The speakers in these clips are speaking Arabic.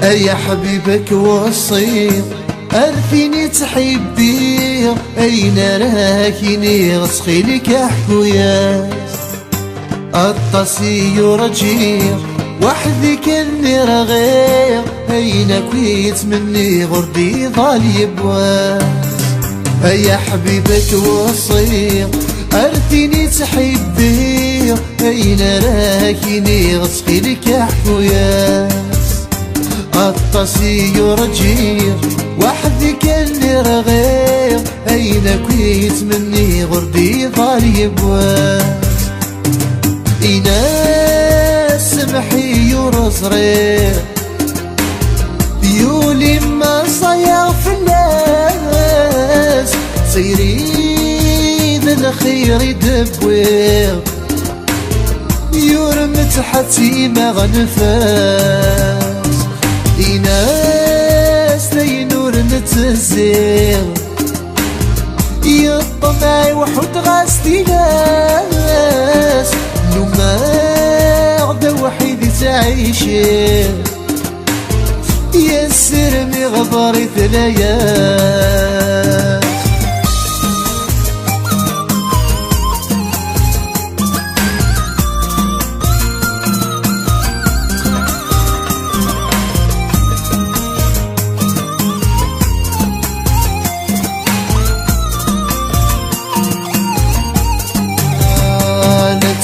يا حبيبك وصير أرثيني تحبي أين راكيني غسخيلك أحكويا الطاسي رجير وحدي كني رغير أين كويت مني غردي ضال يبواس يا حبيبك وصير أرثيني تحبي أين راكيني غسخيلك أحكويا الطاسي رجير وحدي كني رغير أين كويت مني غردي ضال يبواس إناس سمحي يرزرير يولي ما صير في الناس سيري ذا الخير يدبوير يرمت حتي ما غنفاس إناس لينور نتزير يطمعي وحد غاستي ناس لما غدا وحيد تعيشي يسر مي غبري ثلايا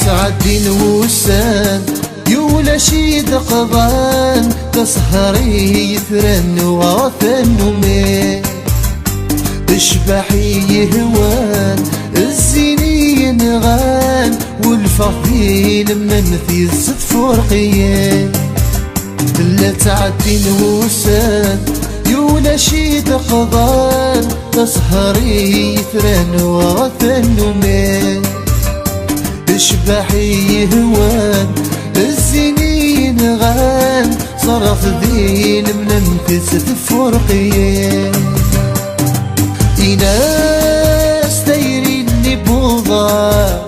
تعدين وسان يولا شيد قضان تسهري يثرن وغثن ومين اشبحي يهوان الزيني ينغان والفضيل من في ست فرقيين لا تعدين وسان يولا شيد قضان تسهري يثرن وغثن ومين اشبحي يهوان الزينين غان صرف ذيل من انفست فرقيين إناس دايريني بوضا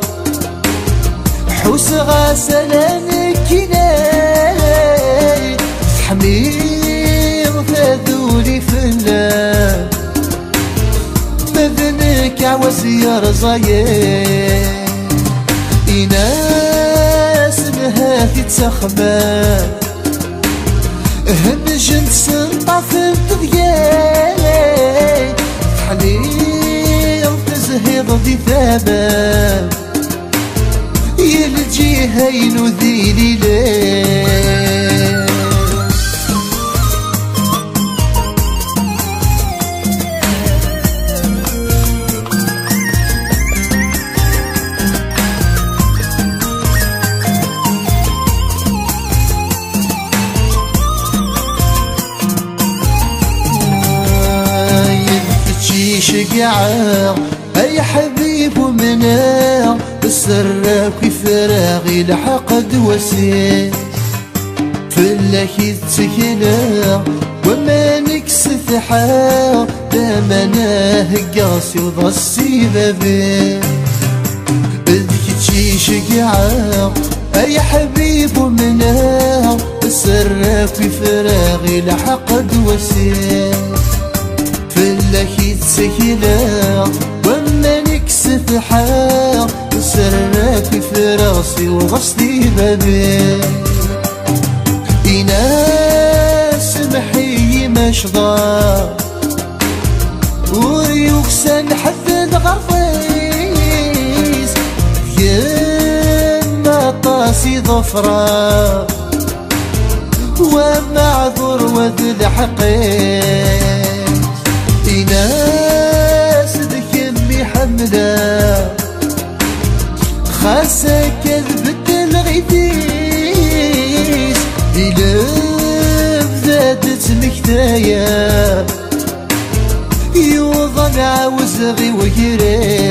حوس غاسلانك كناي حمير فذولي فلا بذنك عوز يرزايين ناس نهاثي تسخبان هنجن سنطف الضياي حليل تزهيض ذي ثابان يلجي هينو ذي ليلين شقعة أي حبيب ومناع بالسراك وفراغي لحقد وسيل فلاكي تسكنا وما نكسث حار دامنا هقاسي وضصي بابين بدك تشي شقعة أي حبيب ومناع بالسراك وفراغي لحقد وسيل فلاكي تسكنا وما نكسف حار وسراك في راسي وغصتي بابين إناس سمحي مشضار ويوكسن حد الغرفيس يما طاسي ظفرة ومعذور وذل حقيس ناس ذكمي حملة خاصة كذبت الغيثيس إلف ذاتت مكتايا يوضن عاوز غي وقريس